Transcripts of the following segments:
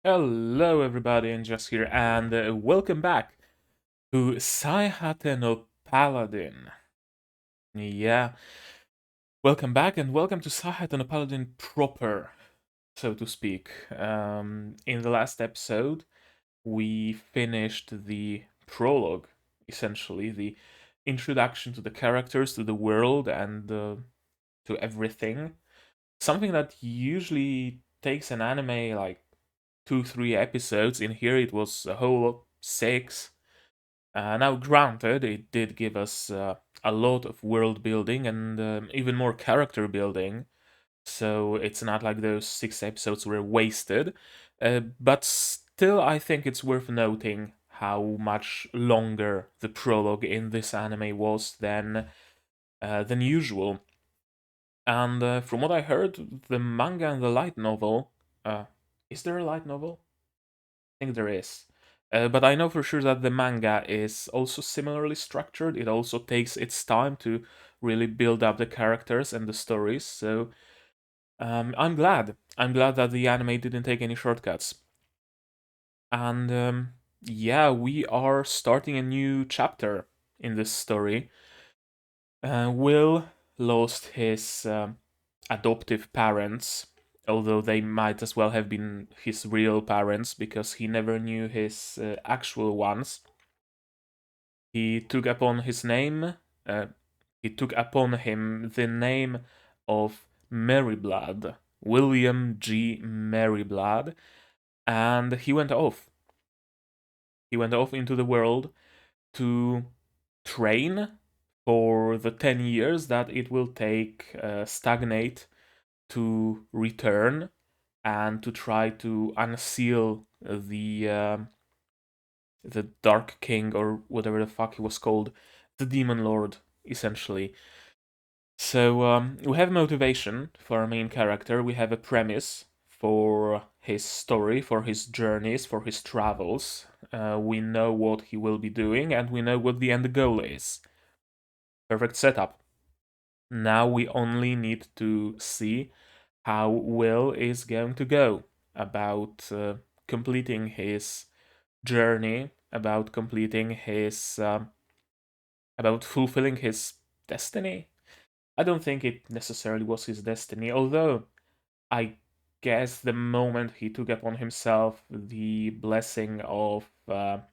Hello everybody, and just here, and welcome back to Saihate no Paladin. Yeah, welcome back and welcome to Saihate no Paladin proper, so to speak. In the last episode, we finished the prologue, essentially, the introduction to the characters, to the world, and to everything. Something that usually takes an anime like 2-3 episodes. In here, it was a whole six. Now, granted, it did give us a lot of world building and even more character building, so it's not like those 6 episodes were wasted. But still, I think it's worth noting how much longer the prologue in this anime was than usual. And from what I heard, the manga and the light novel. Is there a light novel? I think there is. But I know for sure that the manga is also similarly structured. It also takes its time to really build up the characters and the stories. So I'm glad. I'm glad that the anime didn't take any shortcuts. And yeah, we are starting a new chapter in this story. Will lost his adoptive parents, although they might as well have been his real parents because he never knew his actual ones. He took upon his name, uh, he took upon him the name of Merryblood, William G. Merryblood, and he went off. He went off into the world to train for the 10 years that it will take Stagnate to return and to try to unseal the Dark King or whatever the fuck he was called, the Demon Lord, essentially. So we have motivation for our main character. We have a premise for his story, for his journeys, for his travels. We know what he will be doing, and we know what the end goal is. Perfect setup. Now we only need to see how Will is going to go about completing his journey, about completing his, about fulfilling his destiny. I don't think it necessarily was his destiny, although I guess the moment he took upon himself the blessing of the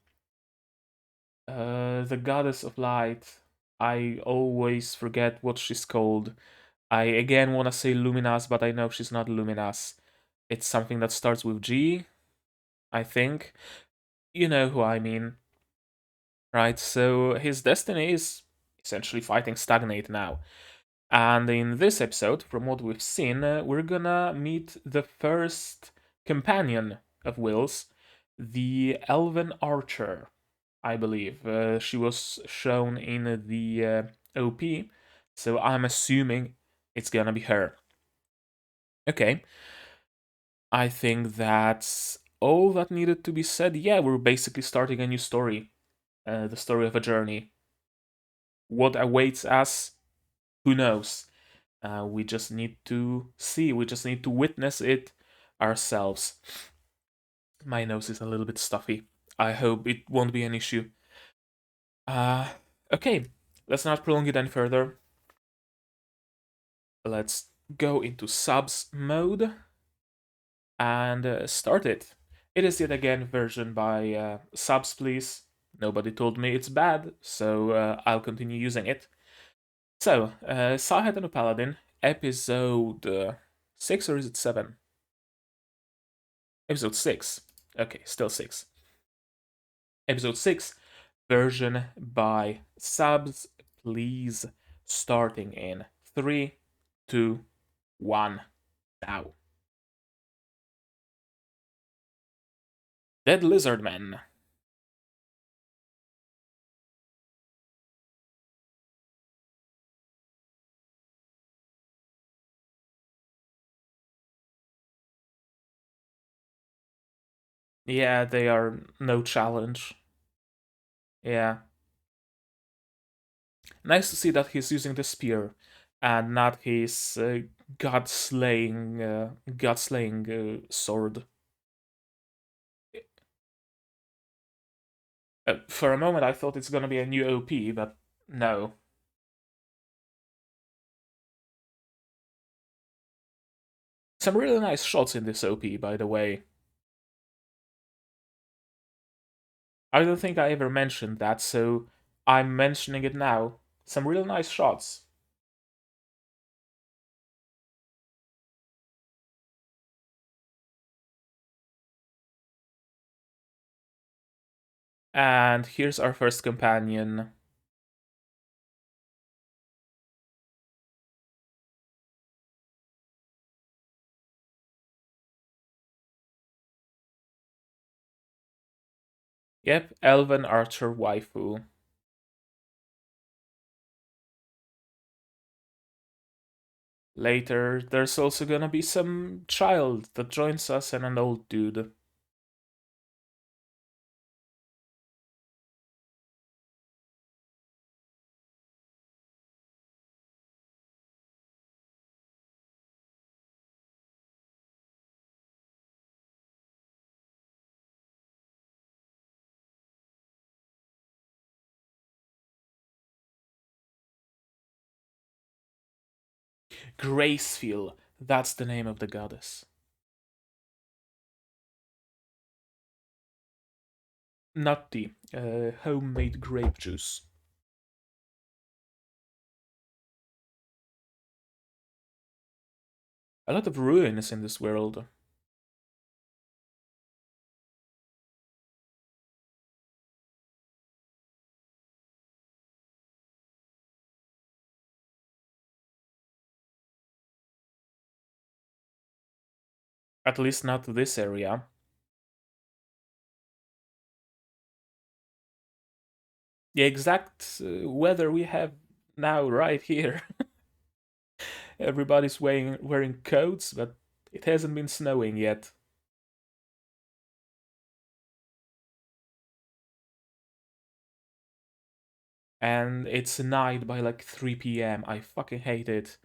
goddess of light, I always forget what she's called. I again want to say Luminous, but I know she's not Luminous. It's something that starts with G, I think. You know who I mean. Right, so his destiny is essentially fighting Stagnate now. And in this episode, from what we've seen, we're gonna meet the first companion of Will's, the Elven Archer, I believe. She was shown in the OP, so I'm assuming it's gonna be her. Okay, I think that's all that needed to be said. Yeah, we're basically starting a new story, the story of a journey. What awaits us, who knows? We just need to see, we just need to witness it ourselves. My nose is a little bit stuffy. I hope it won't be an issue. Uh, okay, let's not prolong it any further. Let's go into subs mode and start it. It is yet again version by subs, please. Nobody told me it's bad, so I'll continue using it. So, Saihate no Paladin, episode 6 or is it 7? Episode 6. Okay, still 6. Episode 6, version by subs, please. Starting in 3, 2, 1, now. Dead Lizard Man. Yeah, they are no challenge. Yeah. Nice to see that he's using the spear and not his god slaying sword. For a moment I thought it's gonna be a new OP, but no. Some really nice shots in this OP, by the way. I don't think I ever mentioned that, so I'm mentioning it now. Some real nice shots. And here's our first companion. Yep, Elven Archer Waifu. Later, there's also gonna be some child that joins us and an old dude. Graceful, that's the name of the goddess. Nutty, homemade grape juice. A lot of ruins in this world. At least not this area. The exact weather we have now right here. Everybody's wearing coats, but it hasn't been snowing yet. And it's night by like 3 p.m. I fucking hate it.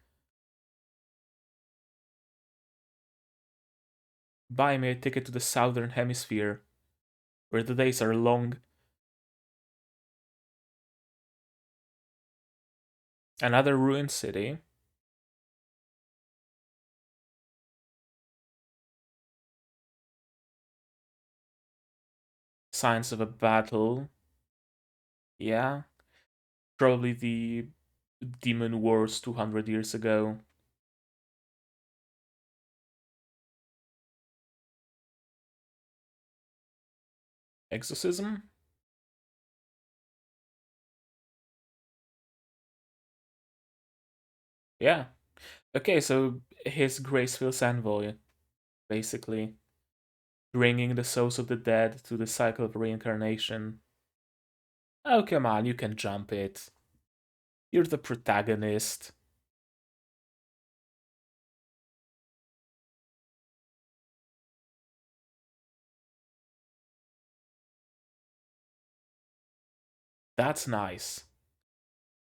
Buy me a ticket to the southern hemisphere, where the days are long. Another ruined city. Signs of a battle. Yeah. Probably the demon wars 200 years ago. Exorcism? Yeah. Okay, so his Graceful's envoy, basically. Bringing the souls of the dead to the cycle of reincarnation. Oh, come on, you can jump it. You're the protagonist. That's nice.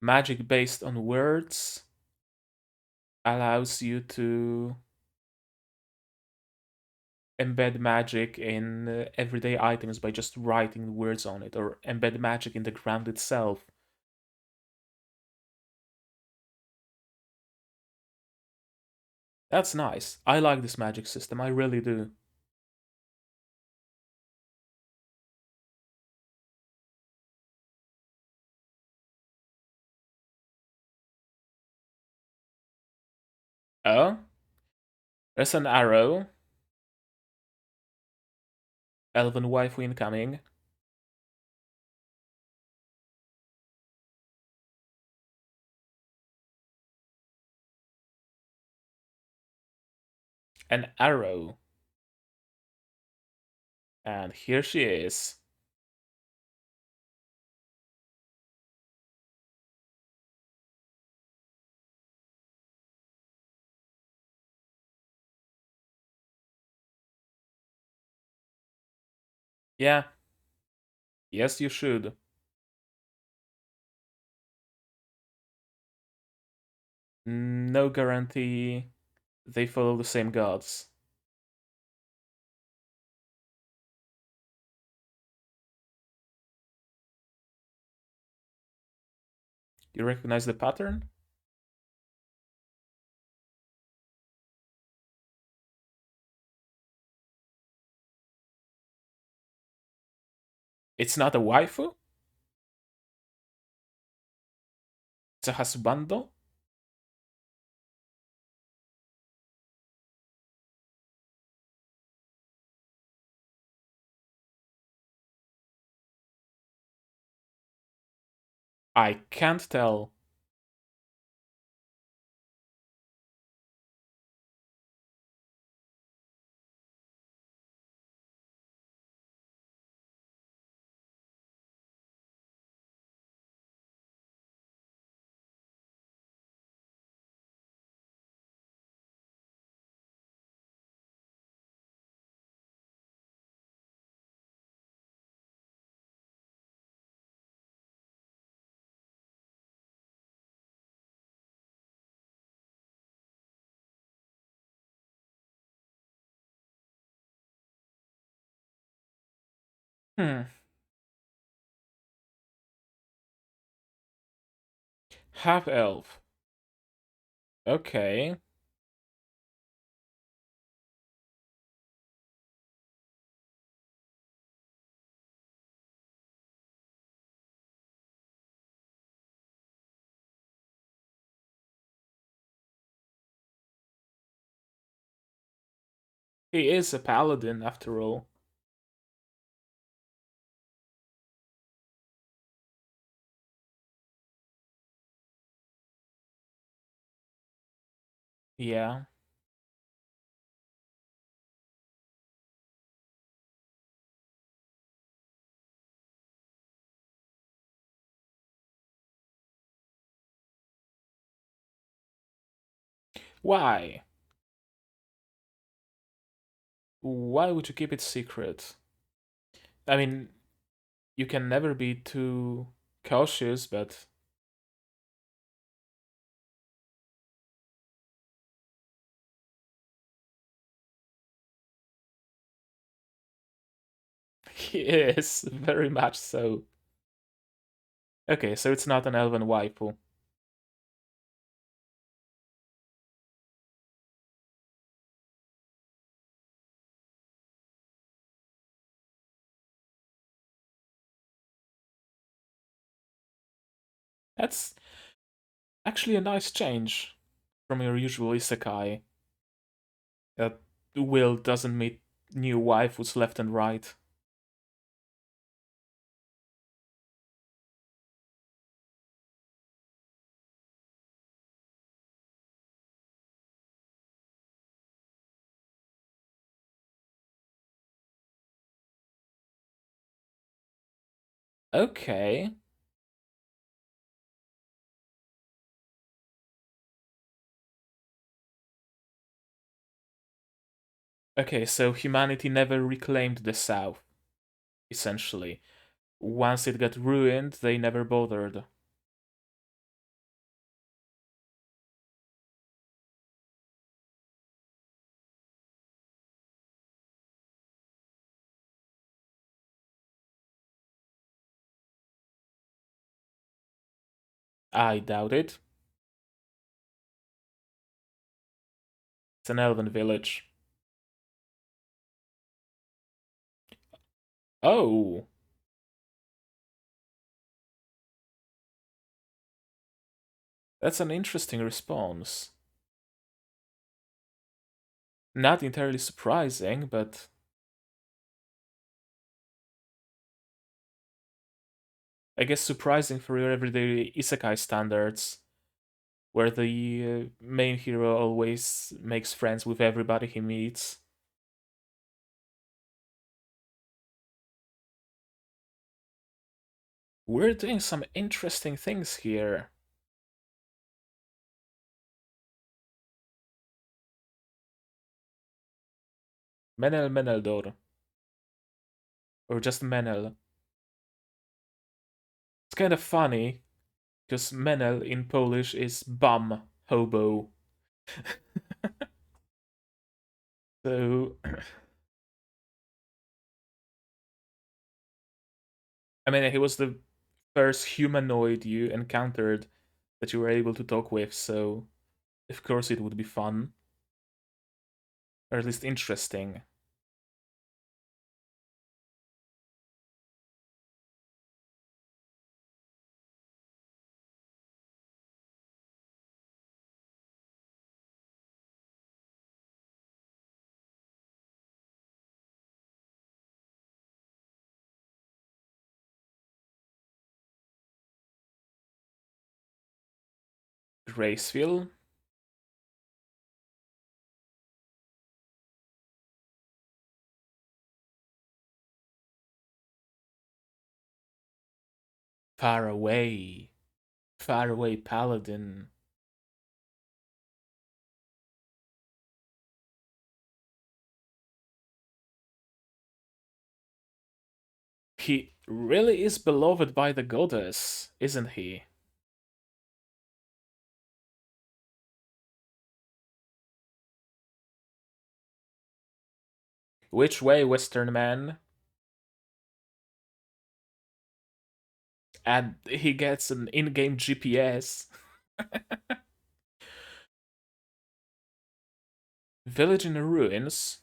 Magic based on words allows you to embed magic in everyday items by just writing words on it, or embed magic in the ground itself. That's nice. I like this magic system, I really do. Oh, there's an arrow. Elven waifu incoming. An arrow. And here she is. Yeah, yes, you should. No guarantee they follow the same gods. You recognize the pattern? It's not a waifu? It's a husbando? I can't tell. Hmm. Half elf. Okay. He is a paladin after all. Yeah. Why? Why would you keep it secret? I mean, you can never be too cautious, but he is very much so. Okay, so it's not an elven waifu. That's actually a nice change from your usual isekai that Will doesn't meet new waifus left and right. Okay. Okay, so humanity never reclaimed the South, essentially. Once it got ruined, they never bothered. I doubt it. It's an elven village. Oh, that's an interesting response. Not entirely surprising, but I guess surprising for your everyday isekai standards, where the main hero always makes friends with everybody he meets. We're doing some interesting things here. Menel Meneldor, or just Menel. It's kind of funny, because Menel in Polish is bum, hobo. So, I mean, he was the first humanoid you encountered that you were able to talk with, so of course it would be fun. Or at least interesting. Graceful? Faraway. Faraway Paladin. He really is beloved by the goddess, isn't he? Which way, Western man? And he gets an in-game GPS. Village in the ruins.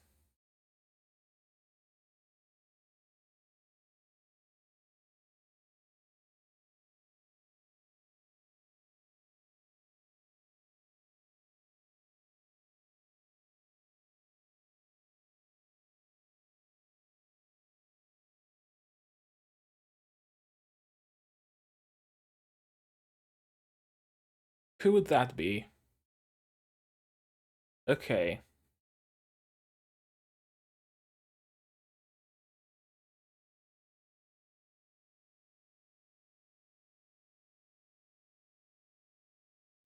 Who would that be? Okay.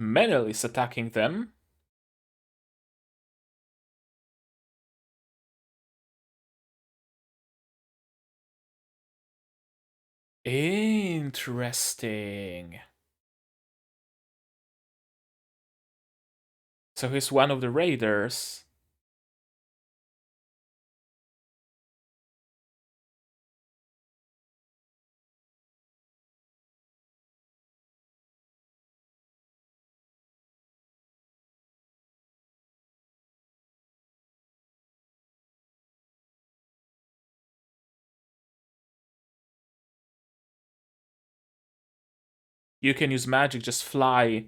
Menel is attacking them. Interesting. So he's one of the raiders. You can use magic, just fly.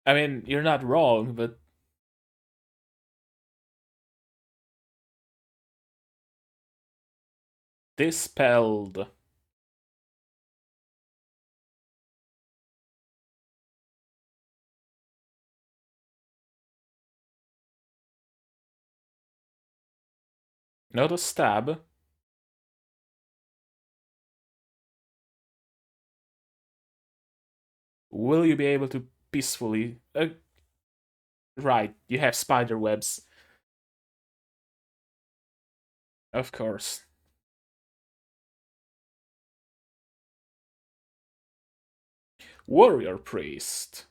I mean, you're not wrong, but dispelled. Not a stab. Will you be able to peacefully... right, you have spider webs. Of course. Warrior priest.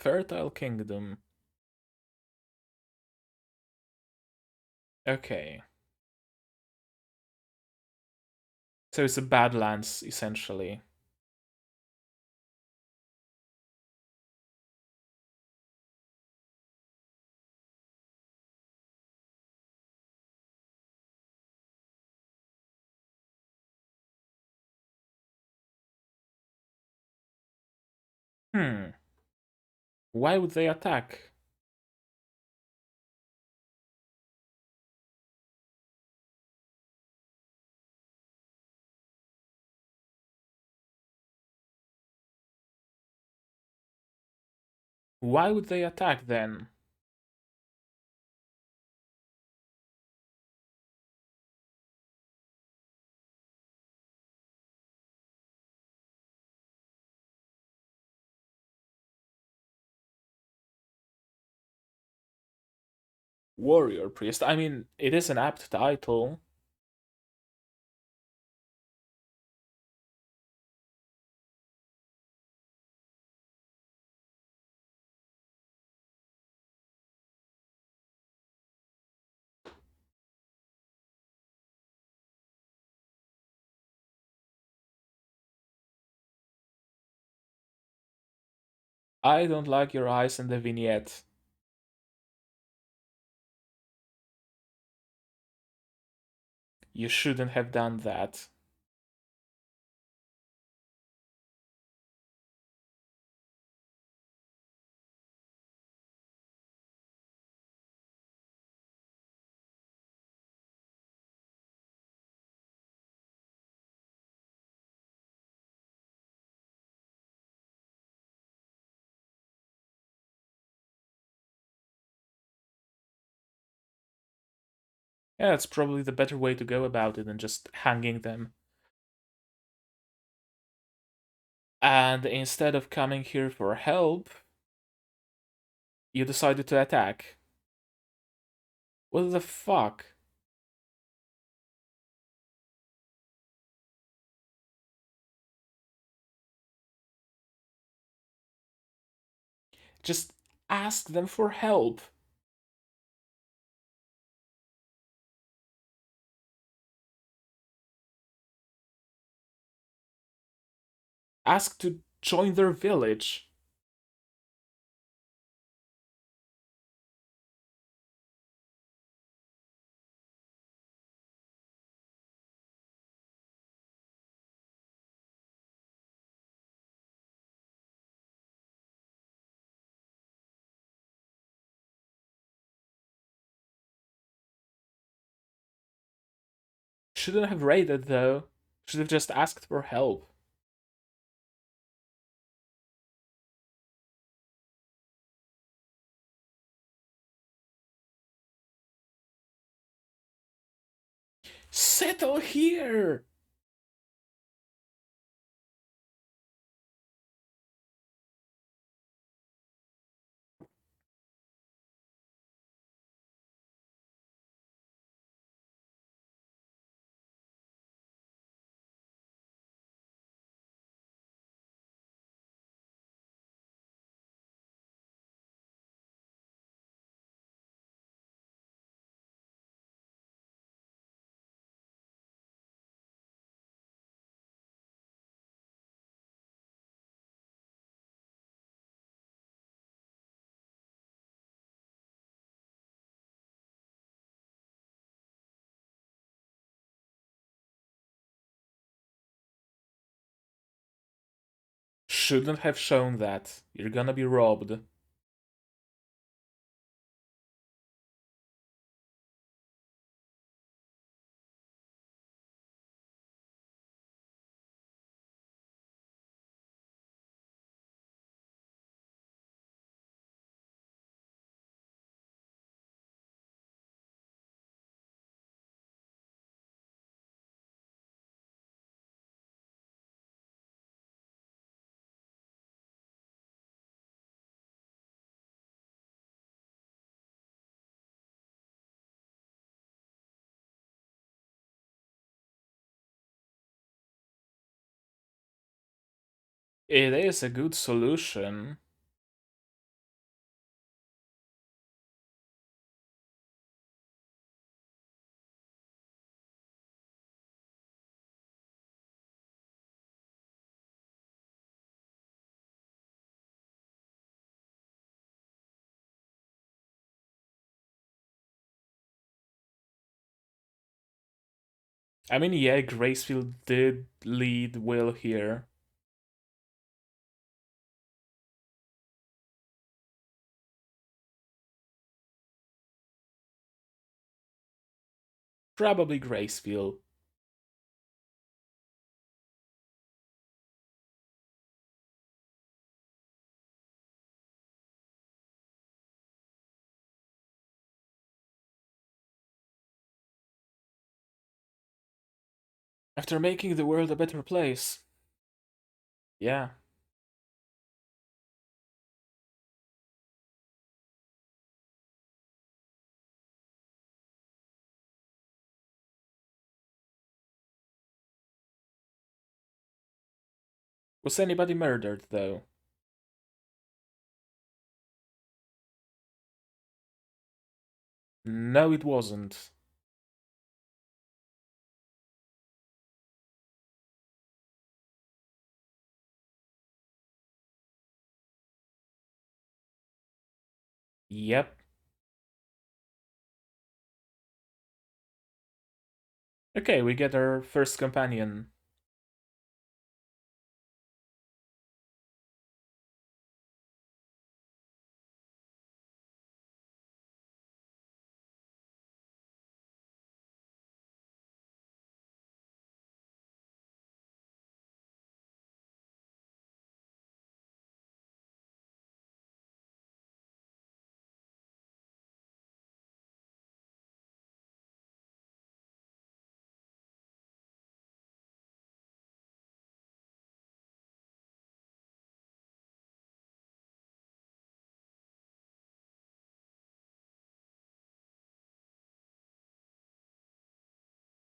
Fertile kingdom. Okay. So it's a Badlands, essentially. Hmm. Why would they attack? Why would they attack then? Warrior priest. I mean, it is an apt title. I don't like your eyes in the vignette. You shouldn't have done that. Yeah, that's probably the better way to go about it than just hanging them. And instead of coming here for help, you decided to attack. What the fuck? Just ask them for help. Ask to join their village. Shouldn't have raided though. Should have just asked for help. Settle here! Shouldn't have shown that. You're gonna be robbed. It is a good solution. I mean, yeah, Graceful did lead Will here. Probably Graceful. After making the world a better place. Yeah. Was anybody murdered, though? No, it wasn't. Yep. Okay, we get our first companion.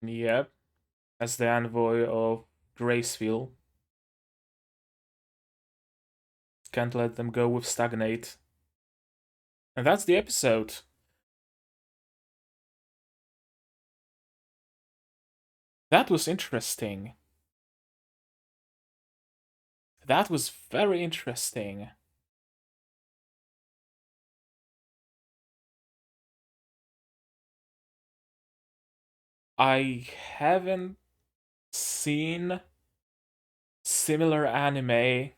Yep. As the envoy of graceful. Can't let them go with stagnate. And that's the episode. That was interesting. That was very interesting. I haven't seen similar anime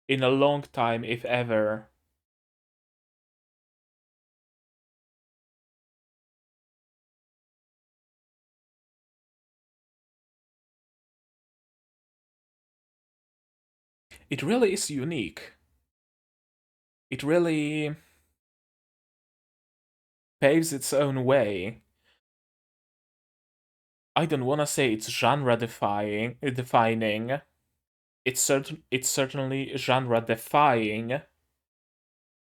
in a long time, if ever. It really is unique. It really paves its own way. I don't want to say it's genre defining. It's certainly genre defying,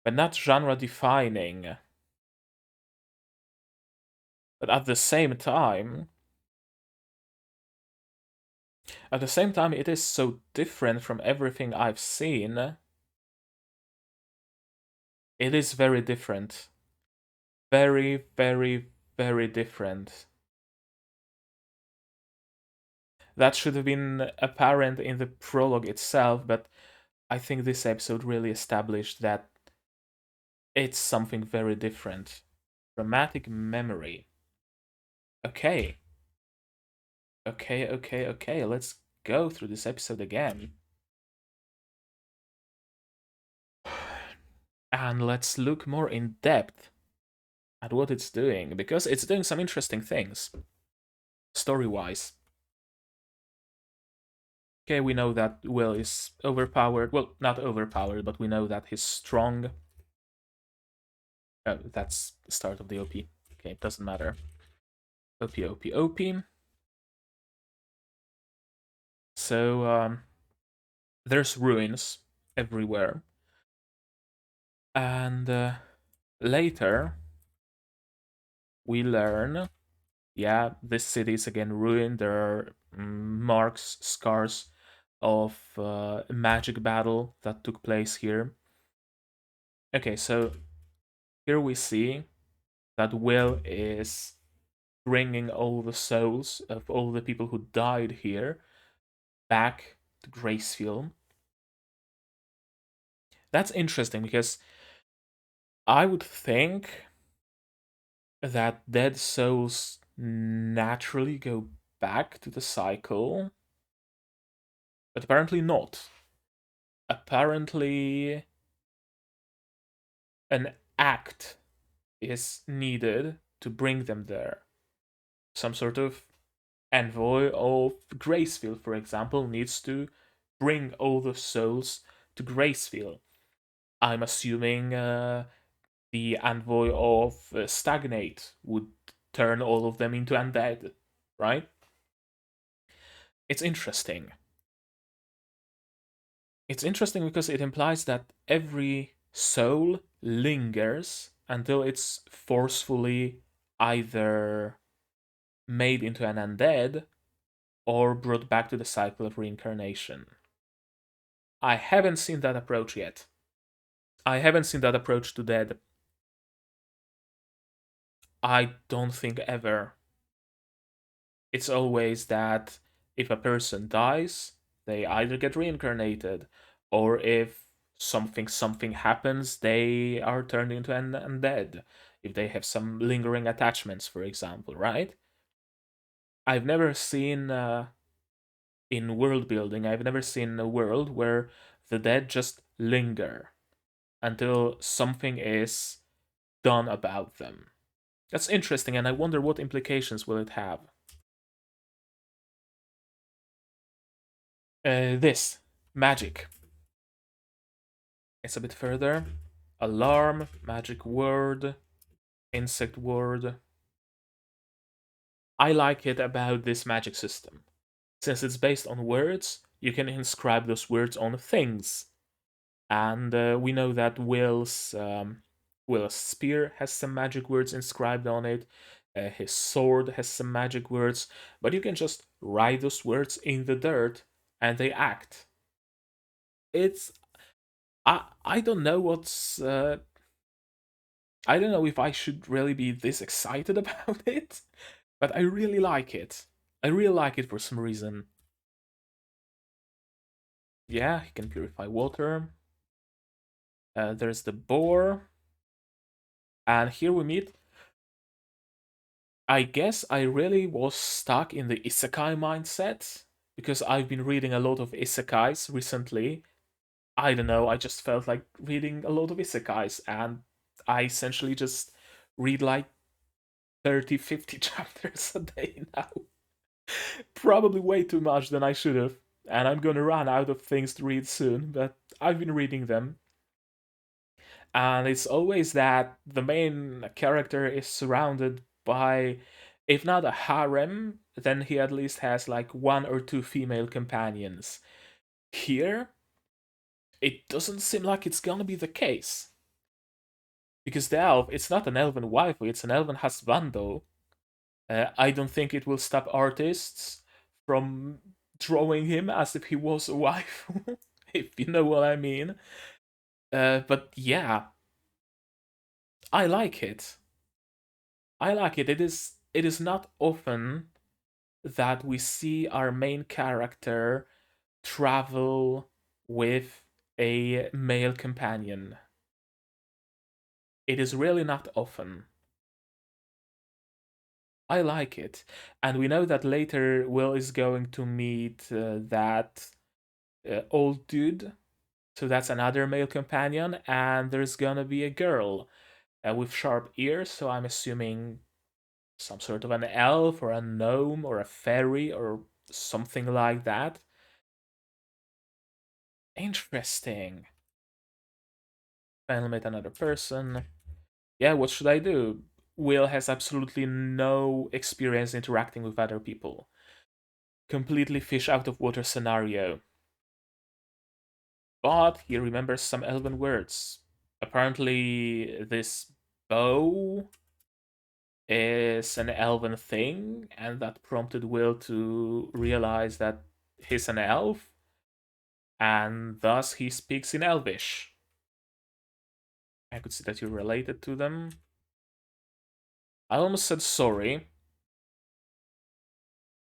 but not genre defining. But at the same time, it is so different from everything I've seen. It is very different. Very, very, very different. That should have been apparent in the prologue itself, but I think this episode really established that it's something very different. Dramatic memory. Okay. Okay. Let's go through this episode again. And let's look more in depth at what it's doing, because it's doing some interesting things, story-wise. Okay, we know that Will is overpowered. Well, not overpowered, but we know that he's strong. Oh, that's the start of the OP. Okay, it doesn't matter. OP. So, there's ruins everywhere. And later, we learn, yeah, this city is again ruined. There are marks, scars of a magic battle that took place here. Okay, so here we see that Will is bringing all the souls of all the people who died here back to Gracefield. That's interesting because I would think that dead souls naturally go back to the cycle, but apparently not. Apparently, an act is needed to bring them there. Some sort of envoy of Gracefield, for example, needs to bring all the souls to Gracefield. I'm assuming the envoy of Stagnate would turn all of them into undead, right? It's interesting. It's interesting because it implies that every soul lingers until it's forcefully either made into an undead or brought back to the cycle of reincarnation. I haven't seen that approach yet. I haven't seen that approach to dead. I don't think ever. It's always that if a person dies, they either get reincarnated, or if something happens, they are turned into an undead. If they have some lingering attachments, for example, right? I've never seen in world building, I've never seen a world where the dead just linger until something is done about them. That's interesting, and I wonder what implications will it have. This magic. It's a bit further. Alarm, magic word, insect word. I like it about this magic system. Since it's based on words, you can inscribe those words on things. And we know that Will's spear has some magic words inscribed on it. His sword has some magic words, but you can just write those words in the dirt and they act. It's I don't know what's I don't know if I should really be this excited about it, but I really like it. I really like it for some reason. Yeah, he can purify water. There's the boar. And here we meet. I guess I really was stuck in the isekai mindset because I've been reading a lot of isekais recently. I don't know, I just felt like reading a lot of isekais, and I essentially just read like 30, 50 chapters a day now. Probably way too much than I should have, and I'm gonna run out of things to read soon, but I've been reading them. And it's always that the main character is surrounded by, if not a harem, then he at least has like one or two female companions. Here, it doesn't seem like it's gonna be the case. Because the elf, it's not an elven waifu, it's an elven husbando. I don't think it will stop artists from drawing him as if he was a waifu, if you know what I mean. But yeah, I like it. I like it. It is not often that we see our main character travel with a male companion. It is really not often. I like it. And we know that later Will is going to meet that old dude. So that's another male companion. And there's gonna be a girl with sharp ears. So I'm assuming some sort of an elf or a gnome or a fairy or something like that. Interesting. Finally met another person. Yeah, what should I do? Will has absolutely no experience interacting with other people. Completely fish out of water scenario. But he remembers some elven words. Apparently, this bow is an elven thing, and that prompted Will to realize that he's an elf, and thus he speaks in Elvish. I could see that you're related to them. I almost said sorry.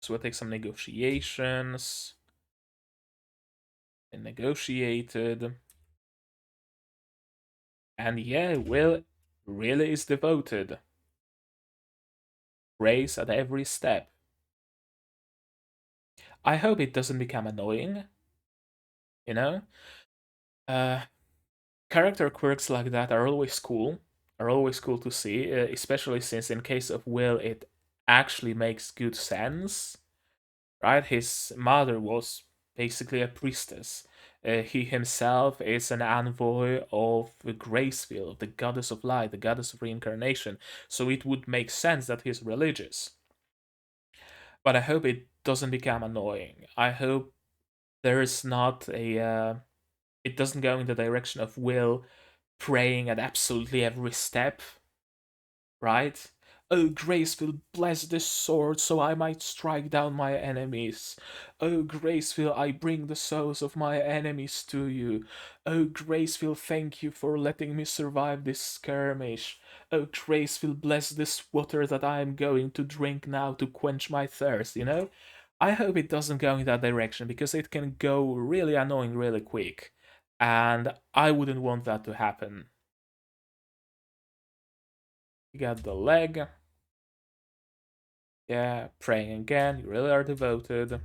So we'll take some negotiations. And negotiated. And yeah, Will really is devoted. Praise at every step. I hope it doesn't become annoying. You know? Uh, Character quirks like that are always cool. Are always cool to see, especially since in case of Will, it actually makes good sense. Right? His mother was basically a priestess. He himself is an envoy of Graceful, the goddess of light, the goddess of reincarnation. So it would make sense that he's religious. But I hope it doesn't become annoying. I hope there's not a. It doesn't go in the direction of Will praying at absolutely every step, right? O graceful, bless this sword so I might strike down my enemies. O graceful, I bring the souls of my enemies to you. O graceful, thank you for letting me survive this skirmish. O graceful, bless this water that I am going to drink now to quench my thirst, you know? I hope it doesn't go in that direction because it can go really annoying really quick. And I wouldn't want that to happen. You got the leg. Yeah, praying again. You really are devoted.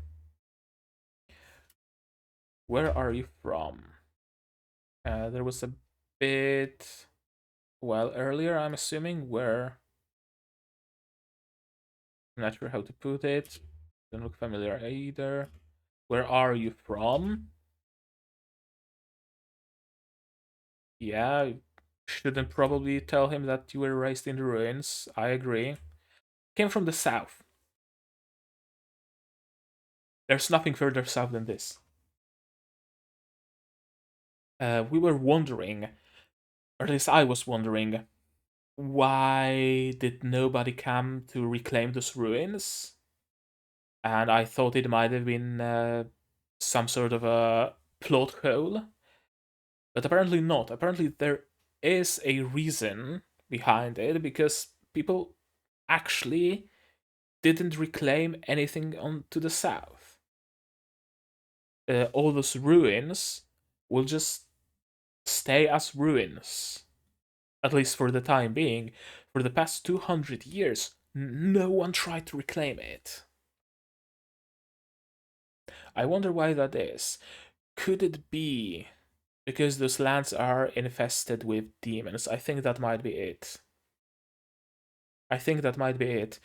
Where are you from? There was a bit, well, earlier, I'm assuming, where I'm not sure how to put it. Don't look familiar either. Where are you from? Yeah, shouldn't probably tell him that you were raised in the ruins. I agree. Came from the south. There's nothing further south than this. We were wondering, or at least I was wondering, why did nobody come to reclaim those ruins? And I thought it might have been some sort of a plot hole, but apparently not. Apparently there is a reason behind it because people actually didn't reclaim anything on to the south. All those ruins will just stay as ruins, at least for the time being. For the past 200 years, no one tried to reclaim it. I wonder why that is. Could it be because those lands are infested with demons? I think that might be it. I think that might be it.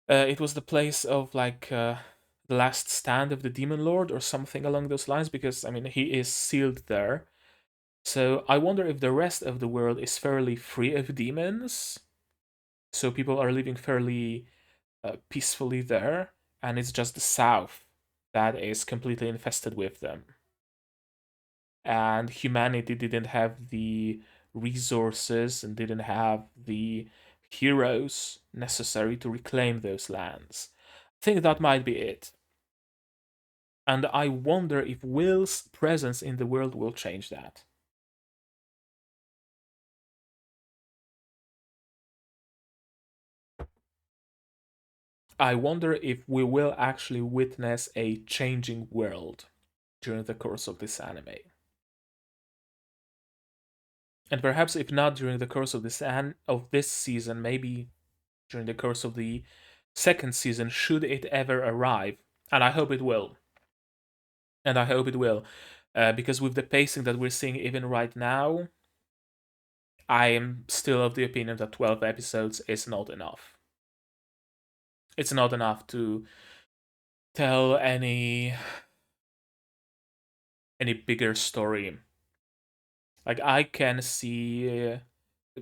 It was the place of like the last stand of the demon lord or something along those lines, because I mean he is sealed there. So I wonder if the rest of the world is fairly free of demons. So people are living fairly peacefully there, and it's just the south that is completely infested with them. And humanity didn't have the resources and didn't have the heroes necessary to reclaim those lands. I think that might be it. And I wonder if Will's presence in the world will change that. I wonder if we will actually witness a changing world during the course of this anime. And perhaps if not during the course of this season, maybe during the course of the second season, should it ever arrive. And I hope it will. And I hope it will. Because with the pacing that we're seeing even right now, I am still of the opinion that 12 episodes is not enough. It's not enough to tell any bigger story. Like I can see,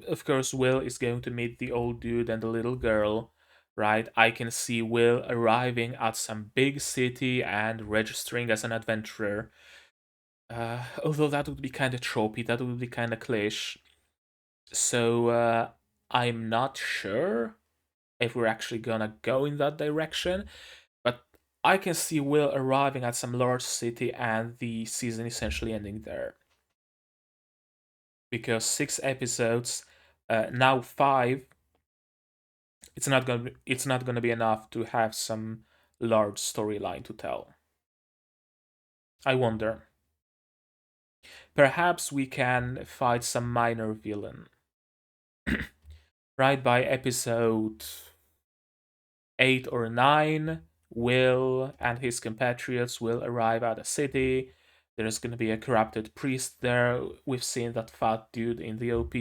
of course, Will is going to meet the old dude and the little girl, right? I can see Will arriving at some big city and registering as an adventurer. Although that would be kind of tropey, that would be kind of cliche. So I'm not sure if we're actually gonna go in that direction, but I can see Will arriving at some large city and the season essentially ending there. Because 6 episodes, now 5, it's not gonna be enough to have some large storyline to tell. I wonder. Perhaps we can fight some minor villain. Right by episode 8 or 9, Will and his compatriots will arrive at a city. There's going to be a corrupted priest there. We've seen that fat dude in the OP,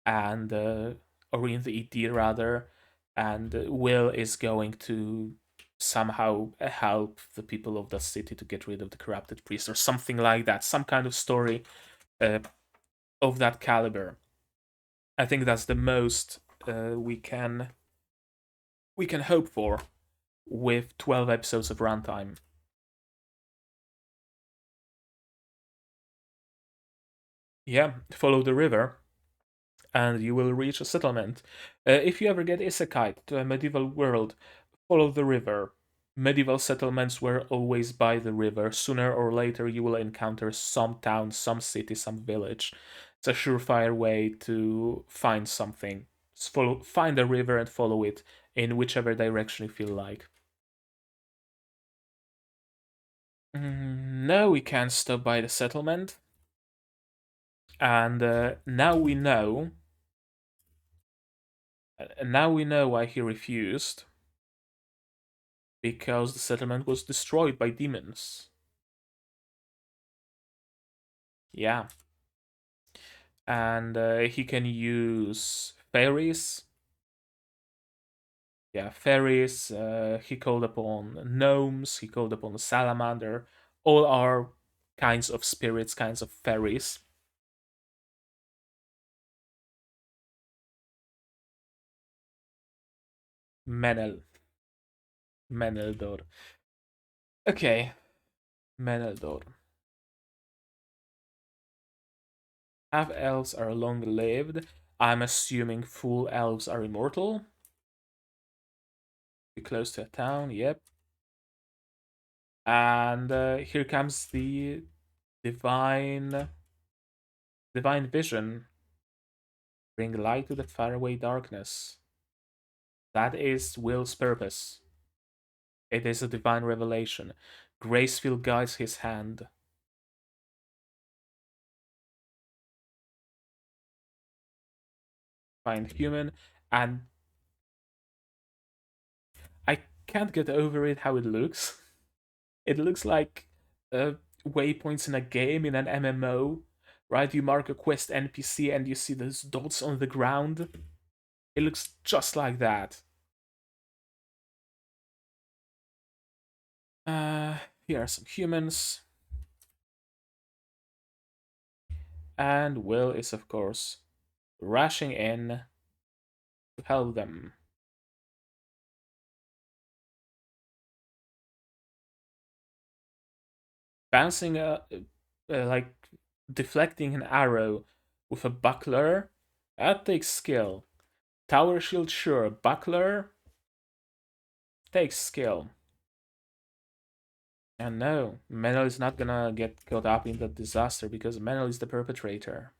and or in the ED rather. And Will is going to somehow help the people of the city to get rid of the corrupted priest, or something like that. Some kind of story uh, of that caliber. I think that's the most we can hope for with 12 episodes of runtime. Yeah, follow the river. and you will reach a settlement. If you ever get isekai to a medieval world, follow the river. Medieval settlements were always by the river. Sooner or later, you will encounter some town, some city, some village. It's a surefire way to find something. Find a river and follow it in whichever direction you feel like. No, we can't stop by the settlement. And now we know why he refused, because the settlement was destroyed by demons. Yeah. And he can use fairies. Yeah, fairies. He called upon gnomes. He called upon the salamander. All are kinds of spirits, kinds of fairies. Menel. Meneldor. Okay, Meneldor. Half elves are long lived. I'm assuming full elves are immortal. Be close to a town, yep. And here comes the divine vision. Bring light to the faraway darkness. That is Will's purpose. It is a divine revelation. Graceful guides his hand. Find human, and I can't get over it how it looks. It looks like waypoints in a game, in an MMO, right? You mark a quest NPC and you see those dots on the ground. It looks just like that. Uh, Here are some humans. And Will is, of course, rushing in to help them. Bouncing like deflecting an arrow with a buckler, that takes skill. Tower shield, sure. Buckler takes skill. And no, Menel is not gonna get caught up in that disaster because Menel is the perpetrator.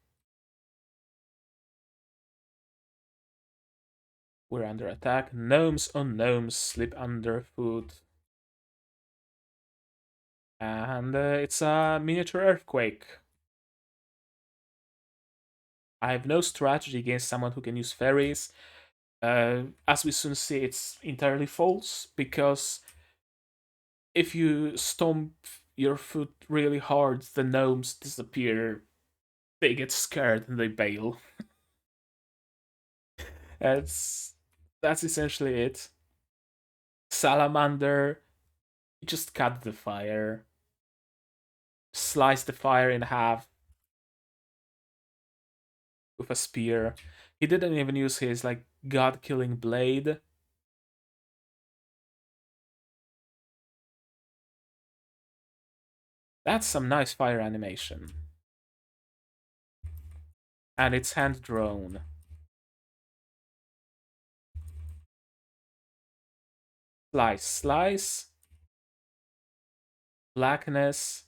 We're under attack. Gnomes on gnomes slip underfoot. And it's a miniature earthquake. I have no strategy against someone who can use fairies. As we soon see, it's entirely false, because if you stomp your foot really hard, the gnomes disappear. They get scared and they bail. that's that's essentially it. Salamander, just cut the fire, slice the fire in half with a spear. He didn't even use his like god-killing blade. That's some nice fire animation. And it's hand drawn. Slice, slice, blackness,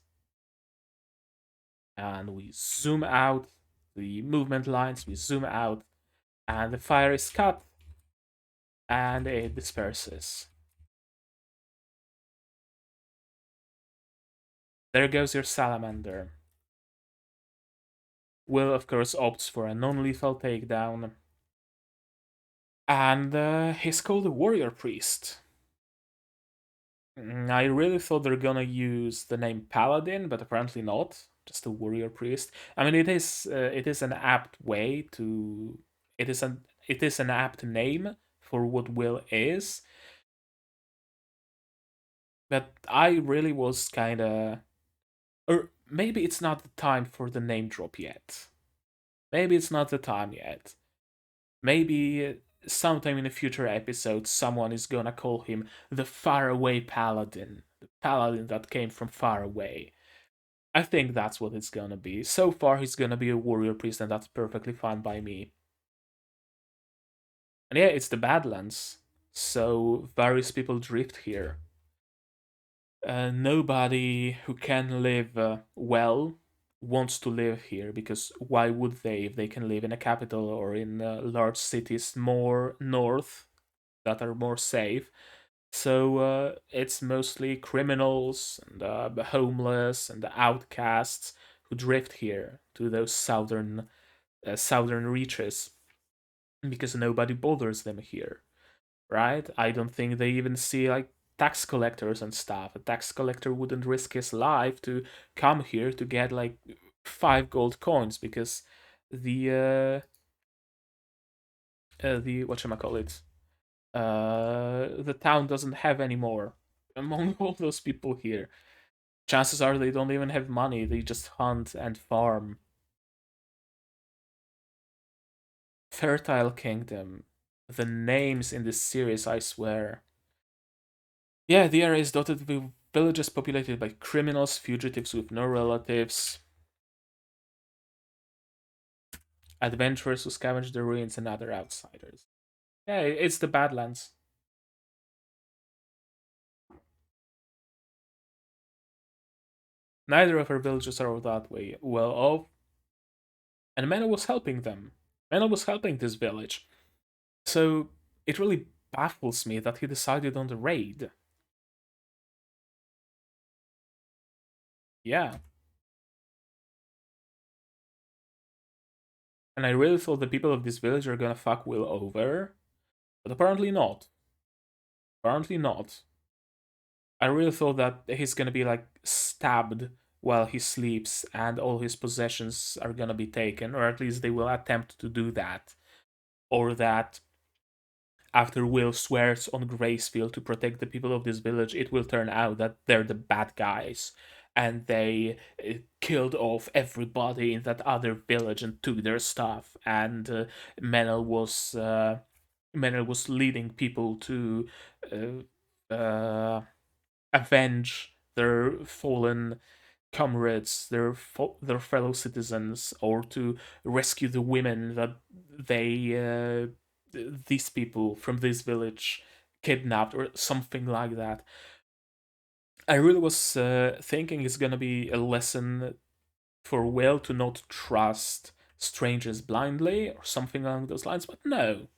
and we zoom out the movement lines, we zoom out, and the fire is cut, and it disperses. There goes your salamander. Will, of course, opts for a non-lethal takedown, and he's called a warrior priest. I really thought they're gonna use the name paladin, but apparently not. Just a warrior priest. I mean, it is an apt way to it is an apt name for what Will is. But I really was kind of, or maybe it's not the time for the name drop yet. Maybe it's not the time yet. Maybe sometime in a future episode, someone is gonna call him the Faraway Paladin, the paladin that came from far away. I think that's what it's gonna be. So far, he's gonna be a warrior priest, and that's perfectly fine by me. And yeah, it's the Badlands, so various people drift here. Nobody who can live well wants to live here, because why would they if they can live in a capital or in large cities more north that are more safe? So it's mostly criminals and the homeless and the outcasts who drift here to those southern reaches, because nobody bothers them here, right? I don't think they even see like tax collectors and stuff. A tax collector wouldn't risk his life to come here to get like 5 gold coins, because the whatchamacallit, the town doesn't have any more among all those people here. Chances are they don't even have money, they just hunt and farm. Fertile Kingdom. The names in this series, I swear. Yeah, the area is dotted with villages populated by criminals, fugitives with no relatives, adventurers who scavenge the ruins, and other outsiders. Yeah, it's the Badlands. Neither of her villages are that way well off, and Mena was helping them. Mena was helping this village. So it really baffles me that he decided on the raid. Yeah. And I really thought the people of this village are gonna fuck Will over, but apparently not. Apparently not. I really thought that he's gonna be like stabbed while he sleeps and all his possessions are gonna be taken, or at least they will attempt to do that. Or that after Will swears on graceful to protect the people of this village, it will turn out that they're the bad guys and they killed off everybody in that other village and took their stuff. And Menel was leading people to uh, avenge their fallen comrades, their fellow citizens, or to rescue the women that they these people from this village kidnapped, or something like that. I really was thinking it's gonna be a lesson for Will to not trust strangers blindly or something along those lines, but no.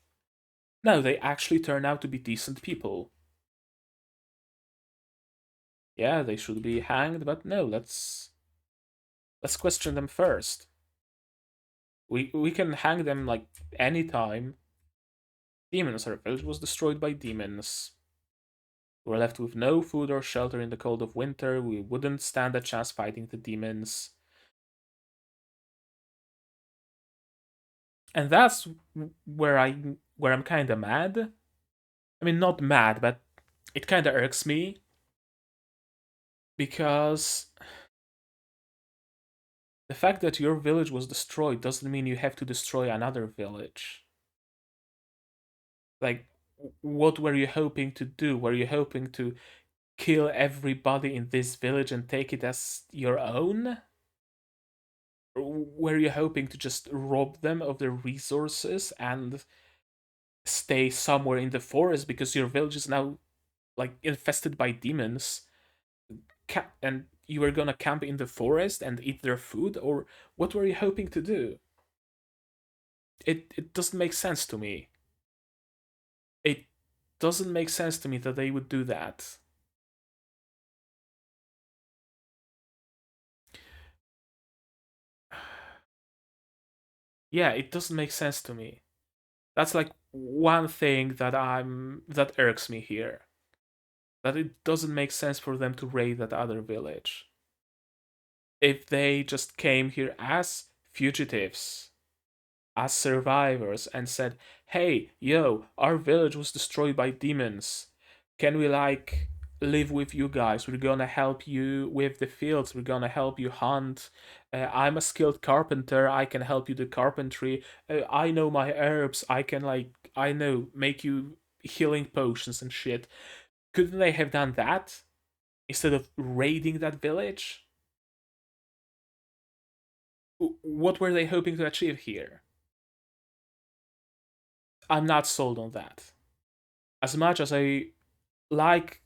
No, they actually turn out to be decent people. Yeah, they should be hanged, but no, let's question them first. We can hang them like anytime. Demons. Our village was destroyed by demons. We were left with no food or shelter in the cold of winter. We wouldn't stand a chance fighting the demons. And that's where I'm kind of mad. I mean, not mad, but it kind of irks me, because the fact that your village was destroyed doesn't mean you have to destroy another village. Like, what were you hoping to do? Were you hoping to kill everybody in this village and take it as your own? Or were you hoping to just rob them of their resources and stay somewhere in the forest because your village is now like infested by demons? And you were gonna camp in the forest and eat their food, or what were you hoping to do? It doesn't make sense to me. It doesn't make sense to me that they would do that. Yeah, it doesn't make sense to me. That's like one thing that irks me here. That it doesn't make sense for them to raid that other village. If they just came here as fugitives, as survivors, and said, "Hey, yo, our village was destroyed by demons. Can we like live with you guys? We're gonna help you with the fields. We're gonna help you hunt. I'm a skilled carpenter. I can help you do carpentry. I know my herbs. I can like I know make you healing potions and shit." Couldn't they have done that instead of raiding that village? What were they hoping to achieve here? I'm not sold on that. As much as I like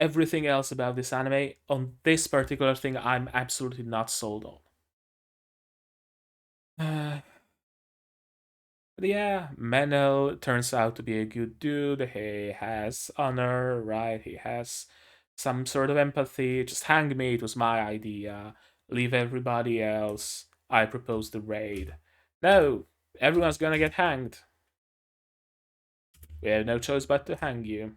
everything else about this anime, on this particular thing, I'm absolutely not sold on. But yeah, Menel turns out to be a good dude. He has honor, right? He has some sort of empathy. Just hang me, it was my idea. Leave everybody else. I propose the raid. No, everyone's gonna get hanged. We have no choice but to hang you.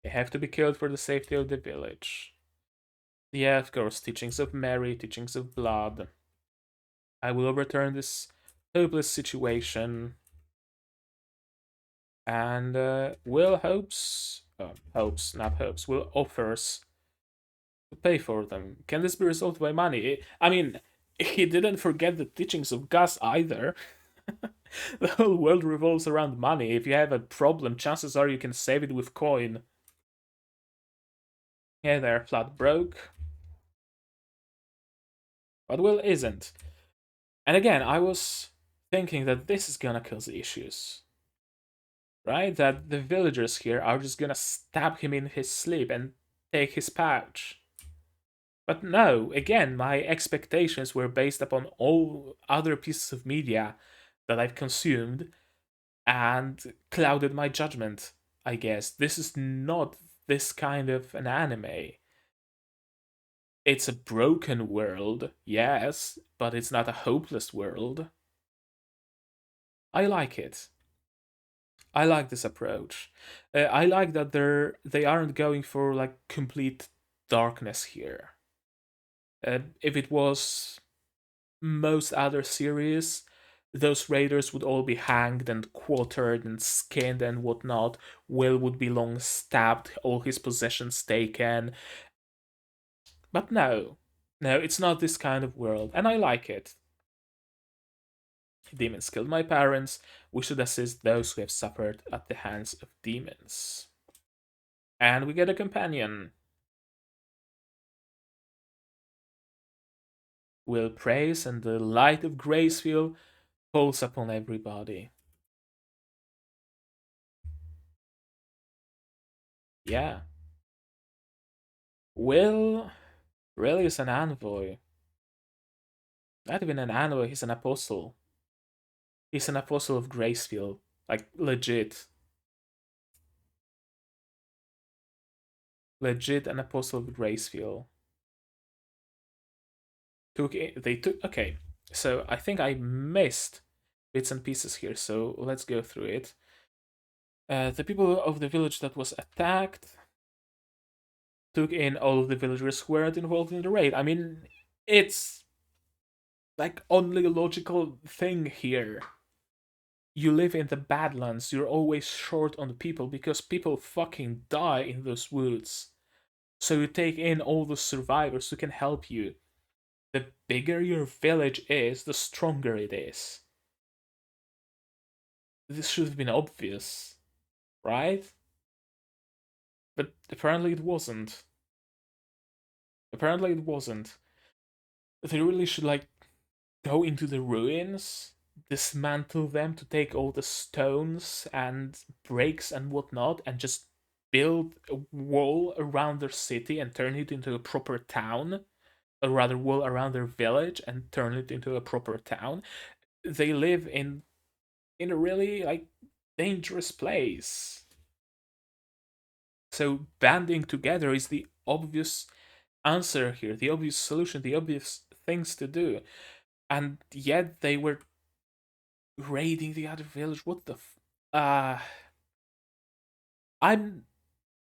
They have to be killed for the safety of the village. Yeah, of course, teachings of Mary, teachings of blood. I will overturn this hopeless situation and Will hopes, not hopes, Will offers to pay for them. Can this be resolved by money? I mean, he didn't forget the teachings of Gus either. The whole world revolves around money. If you have a problem, chances are you can save it with coin. Yeah, they're flat broke. But Will isn't. And again, I was thinking that this is gonna cause issues. Right? That the villagers here are just gonna stab him in his sleep and take his pouch. But no, again, my expectations were based upon all other pieces of media that I've consumed and clouded my judgment, I guess. This is not this kind of an anime. It's a broken world, yes, but it's not a hopeless world. I like it. I like this approach. I like that they aren't going for like complete darkness here. If it was most other series, those raiders would all be hanged and quartered and skinned and whatnot. Will would be long stabbed, all his possessions taken. But no, no, it's not this kind of world, and I like it. Demons killed my parents. We should assist those who have suffered at the hands of demons. And we get a companion. Will prays, and the light of graceful falls upon everybody. Yeah. Will really is an envoy. Not even an envoy, he's an apostle. He's an apostle of Gracefield. Like, legit. Legit an apostle of Gracefield. Okay, so I think I missed bits and pieces here, so let's go through it. The people of the village that was attacked took in all of the villagers who weren't involved in the raid. I mean, it's like only logical thing here. You live in the Badlands, you're always short on people because people fucking die in those woods. So you take in all the survivors who can help you. The bigger your village is, the stronger it is. This should have been obvious, right? But apparently it wasn't. Apparently it wasn't. They really should like go into the ruins, dismantle them to take all the stones and bricks and whatnot, and just build a wall around their city and turn it into a proper town, or rather, wall around their village and turn it into a proper town. They live in a really like dangerous place. So banding together is the obvious answer here, the obvious solution, the obvious things to do. And yet they were raiding the other village. What the uh I'm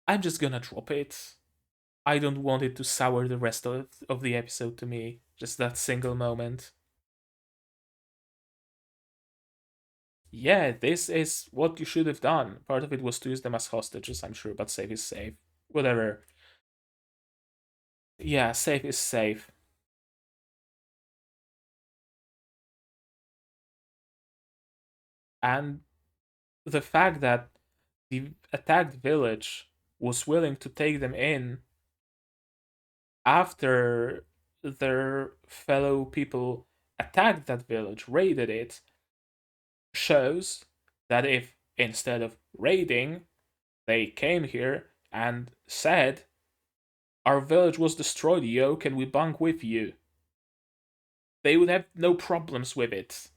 I'm just gonna drop it. I don't want it to sour the rest of the episode to me. Just that single moment. Yeah, this is what you should have done. Part of it was to use them as hostages, I'm sure, but safe is safe. Whatever. Yeah, safe is safe. And the fact that the attacked village was willing to take them in after their fellow people attacked that village, raided it, shows That if instead of raiding, they came here and said, "Our village was destroyed, yo, can we bunk with you?" They would have no problems with it.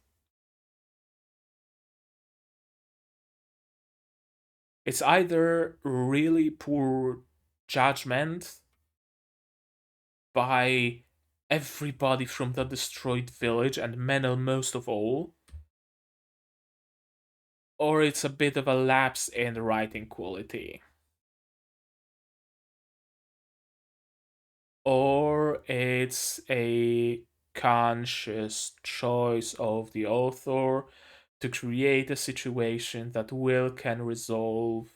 It's either really poor judgment by everybody from the destroyed village, and Menel most of all, or it's a bit of a lapse in the writing quality. Or it's a conscious choice of the author to create a situation that Will can resolve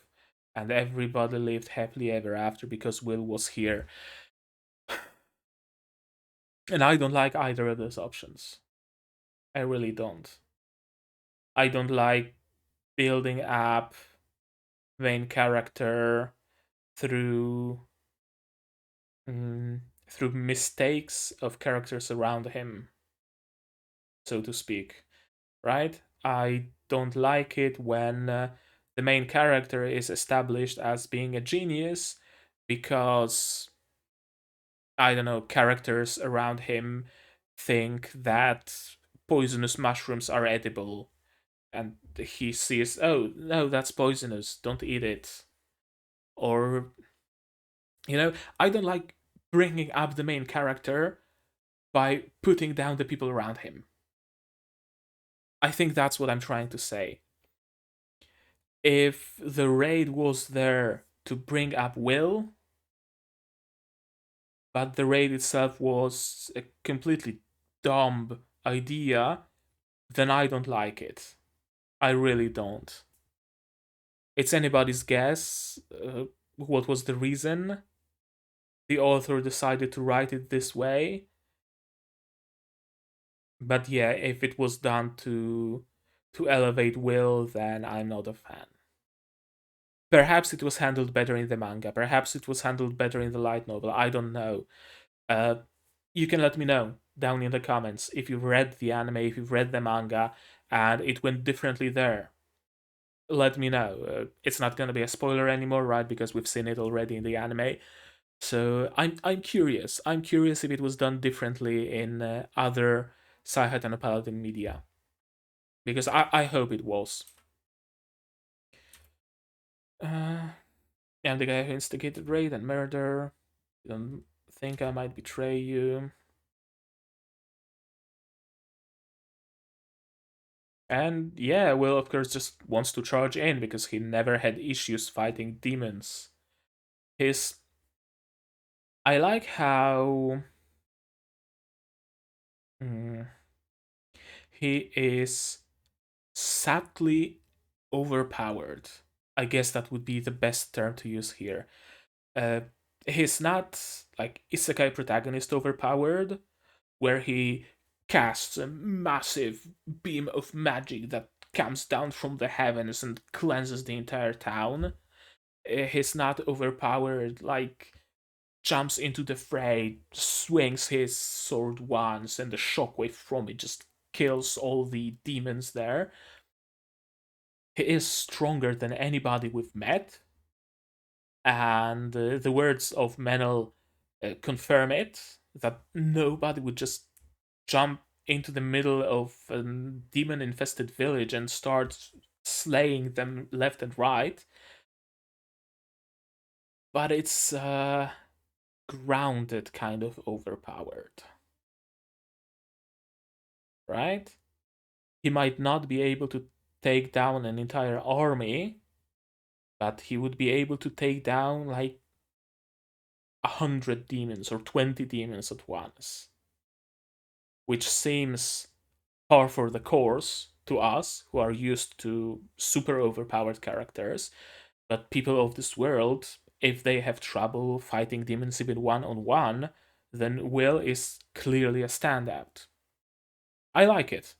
and everybody lived happily ever after because Will was here. And I don't like either of those options. I really don't. I don't like building up main character through mm, through mistakes of characters around him, so to speak. Right? I don't like it when the main character is established as being a genius because, I don't know, characters around him think that poisonous mushrooms are edible. And he sees, oh, no, that's poisonous, don't eat it. Or, I don't like bringing up the main character by putting down the people around him. I think that's what I'm trying to say. If the raid was there to bring up Will, but the raid itself was a completely dumb idea, then I don't like it. I really don't. It's anybody's guess what was the reason the author decided to write it this way. But yeah, if it was done to elevate Will, then I'm not a fan. Perhaps it was handled better in the manga. Perhaps it was handled better in the light novel. I don't know. Uh, you can let me know down in the comments if you've read the anime, if you've read the manga, and it went differently there. Let me know. It's not gonna be a spoiler anymore, right? Because we've seen it already in the anime. So I'm curious. I'm curious if it was done differently in other Saihate and Paladin media, because I hope it was. Uh, I'm the guy who instigated raid and murder. You don't think I might betray you? And yeah, Will of course just wants to charge in because he never had issues fighting demons. His I like how mm, he is subtly overpowered. I guess that would be the best term to use here. Uh, he's not like isekai protagonist overpowered, where he casts a massive beam of magic that comes down from the heavens and cleanses the entire town. He's not overpowered, like jumps into the fray, swings his sword once, and the shockwave from it just kills all the demons there. He is stronger than anybody we've met, and the words of Menel confirm it, that nobody would just jump into the middle of a demon infested village and start slaying them left and right. But it's grounded kind of overpowered, right? He might not be able to take down an entire army, but he would be able to take down like 100 demons or 20 demons at once, which seems par for the course to us who are used to super overpowered characters. But people of this world, if they have trouble fighting demons even one on one, then Will is clearly a standout. I like it.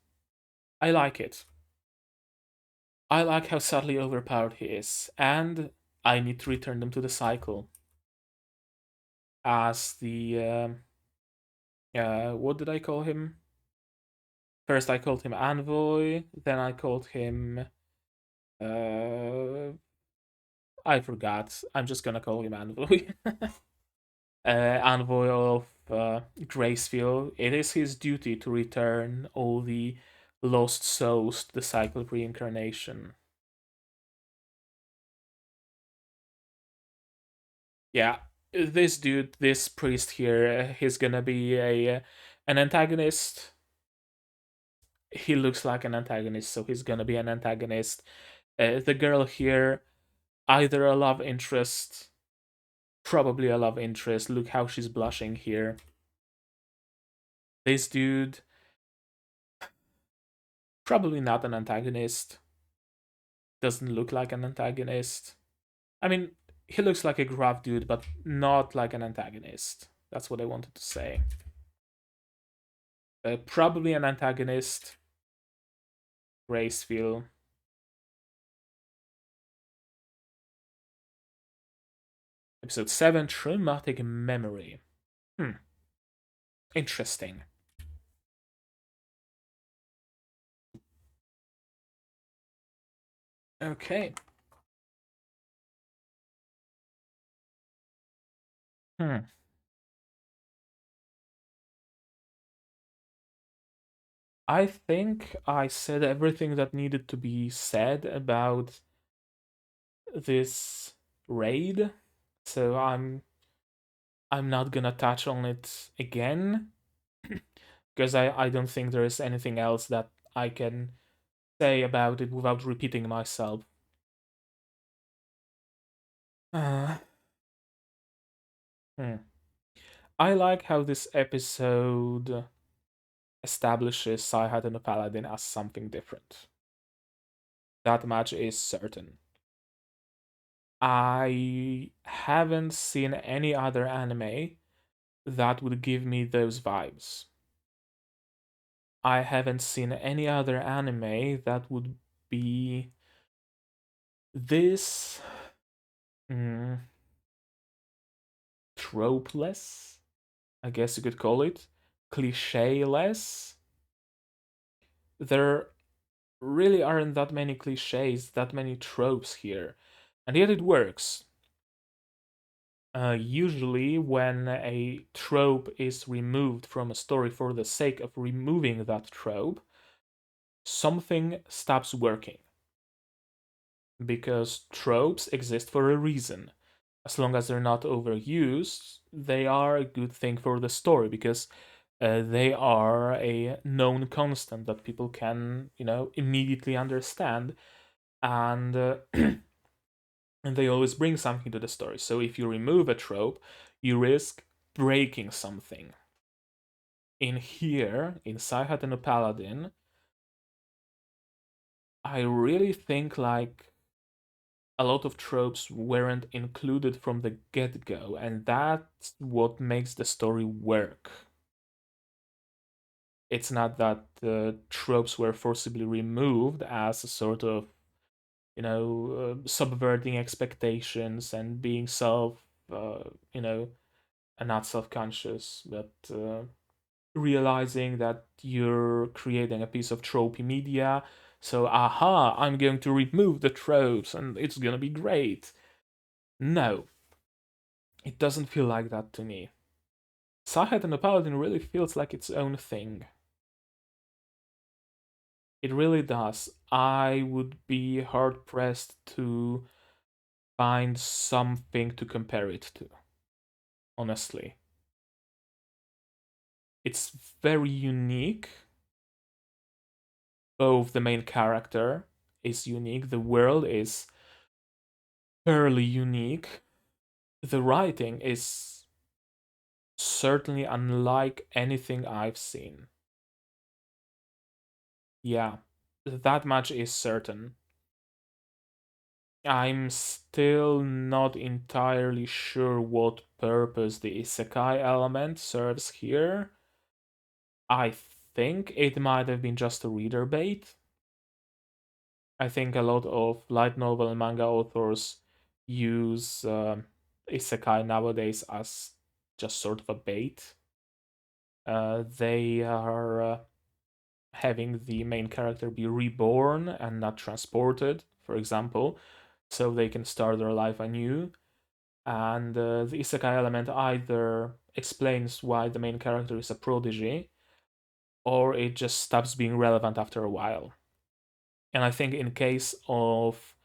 I like it. I like how subtly overpowered he is, and I need to return them to the cycle. As the what did I call him? First, I called him Envoy. Then I called him Uh, I forgot. I'm just gonna call him Envoy. Envoy of Graceful. It is his duty to return all the lost souls to the cycle of reincarnation. Yeah, this dude, this priest here, he's gonna be a an antagonist. He looks like an antagonist, so he's gonna be an antagonist. The girl here, either a love interest, probably a love interest. Look how she's blushing here. This dude, probably not an antagonist. Doesn't look like an antagonist. I mean, he looks like a gruff dude, but not like an antagonist. That's what I wanted to say. Probably an antagonist. Graceful. Episode 7, Traumatic Memory. Interesting. Okay. Hmm. I think I said everything that needed to be said about this raid, so I'm not gonna touch on it again because I don't think there is anything else that I can say about it without repeating myself. Uh, hmm. I like how this episode establishes Saihate and the Paladin as something different. That much is certain. I haven't seen any other anime that would give me those vibes. I haven't seen any other anime that would be this mm, tropeless, I guess you could call it, cliche-less. There really aren't that many cliches, that many tropes here, and yet it works. Usually, when a trope is removed from a story for the sake of removing that trope, something stops working. Because tropes exist for a reason. As long as they're not overused, they are a good thing for the story because they are a known constant that people can, immediately understand, and and they always bring something to the story. So if you remove a trope, you risk breaking something. In here, in Saihate and Paladin, I really think like a lot of tropes weren't included from the get-go, and that's what makes the story work. It's not that the tropes were forcibly removed as a sort of, subverting expectations and being uh, you know, not self-conscious, but realizing that you're creating a piece of tropey media. So, aha, I'm going to remove the tropes and it's gonna be great. No, it doesn't feel like that to me. Saihate and the Paladin really feels like its own thing. It really does. I would be hard pressed to find something to compare it to, honestly. It's very unique. Both the main character is unique, the world is fairly unique. The writing is certainly unlike anything I've seen. Yeah, that much is certain. I'm still not entirely sure what purpose the isekai element serves here. I think it might have been just a reader bait. I think a lot of light novel and manga authors use isekai nowadays as just sort of a bait. They are having the main character be reborn and not transported for example, so they can start their life anew. And the isekai element either explains why the main character is a prodigy, or it just stops being relevant after a while. And I think in case of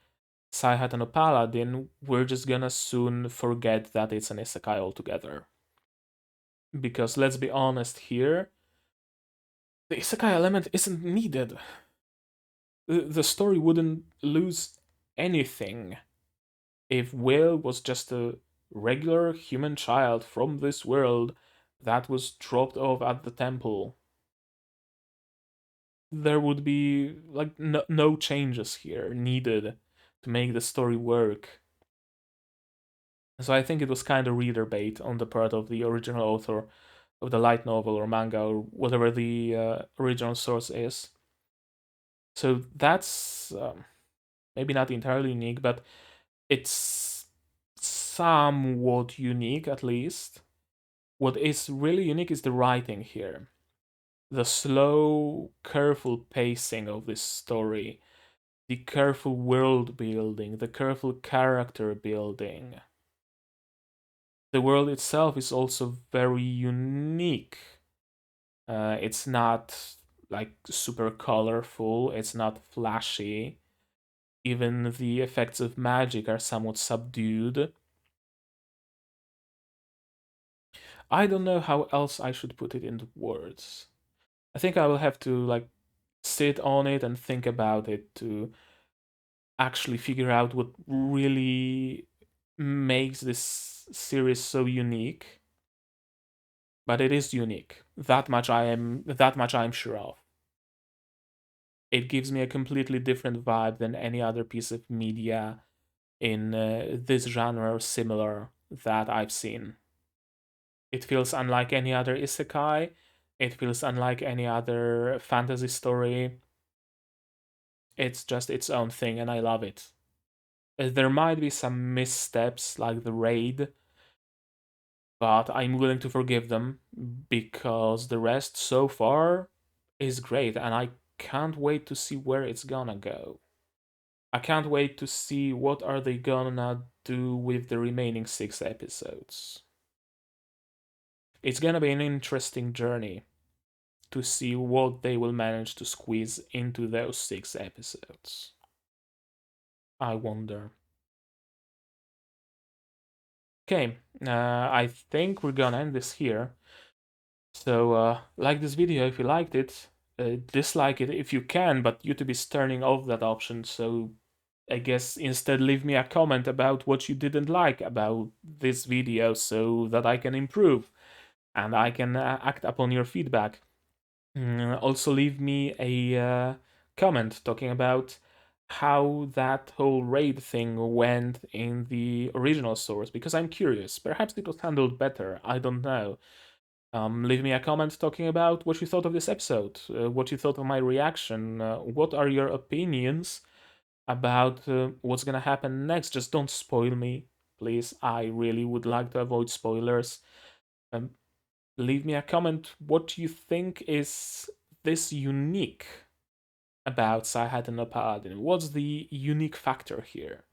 Saihate no Paladin, we're just gonna soon forget that it's an isekai altogether. Because let's be honest here, the isekai element isn't needed. The story wouldn't lose anything if Will was just a regular human child from this world that was dropped off at the temple. There would be like no changes here needed to make the story work. So I think it was kind of reader bait on the part of the original author of the light novel or manga or whatever the original source is. So that's maybe not entirely unique, but it's somewhat unique at least. What is really unique is the writing here. The slow, careful pacing of this story, the careful world building, the careful character building. The world itself is also very unique. It's not like super colorful, it's not flashy. Even the effects of magic are somewhat subdued. I don't know how else I should put it into words. I think I will have to like sit on it and think about it to actually figure out what really makes this series so unique. But it is unique. That much I am sure of. It gives me a completely different vibe than any other piece of media in this genre or similar that I've seen. It feels unlike any other isekai. It feels unlike any other fantasy story. It's just its own thing, and I love it. There might be some missteps like the raid, but I'm willing to forgive them because the rest so far is great, and I can't wait to see where it's gonna go. I can't wait to see what are they gonna do with the remaining 6 episodes. It's gonna be an interesting journey to see what they will manage to squeeze into those 6 episodes. I wonder. Okay, I think we're gonna end this here. So, like this video if you liked it, dislike it if you can, but YouTube is turning off that option, so I guess instead leave me a comment about what you didn't like about this video so that I can improve and I can act upon your feedback. Also leave me a comment talking about how that whole raid thing went in the original source, because I'm curious. Perhaps it was handled better, I don't know. Leave me a comment talking about what you thought of this episode, what you thought of my reaction, what are your opinions about what's gonna happen next. Just don't spoil me, please. I really would like to avoid spoilers. Um, Leave me a comment what you think is this unique about Saihate no Paladin. What's the unique factor here,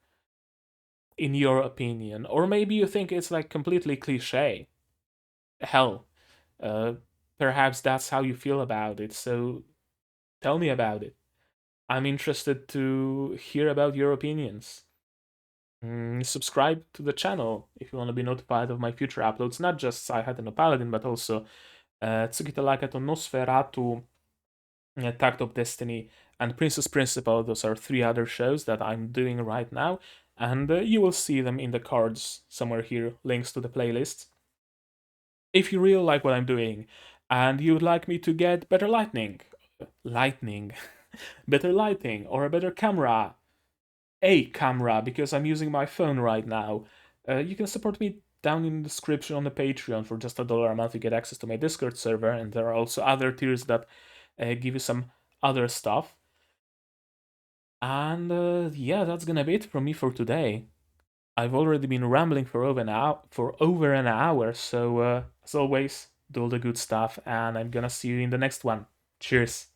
in your opinion? Or maybe you think it's like completely cliche. Hell, uh, perhaps that's how you feel about it, so tell me about it. I'm interested to hear about your opinions. Subscribe to the channel if you want to be notified of my future uploads, not just Saihate no Paladin, but also Tsukita Lakato Nosferatu, Tact of Destiny, and Princess Principal. Those are 3 other shows that I'm doing right now, and you will see them in the cards somewhere here, links to the playlists. If you really like what I'm doing, and you would like me to get better lightning, better lighting, or a better camera, because I'm using my phone right now, you can support me down in the description on the Patreon. For just $1 a month. You get access to my Discord server, and there are also other tiers that give you some other stuff. And yeah, that's gonna be it from me for today. I've already been rambling for over an hour, so as always, do all the good stuff, and I'm gonna see you in the next one. Cheers.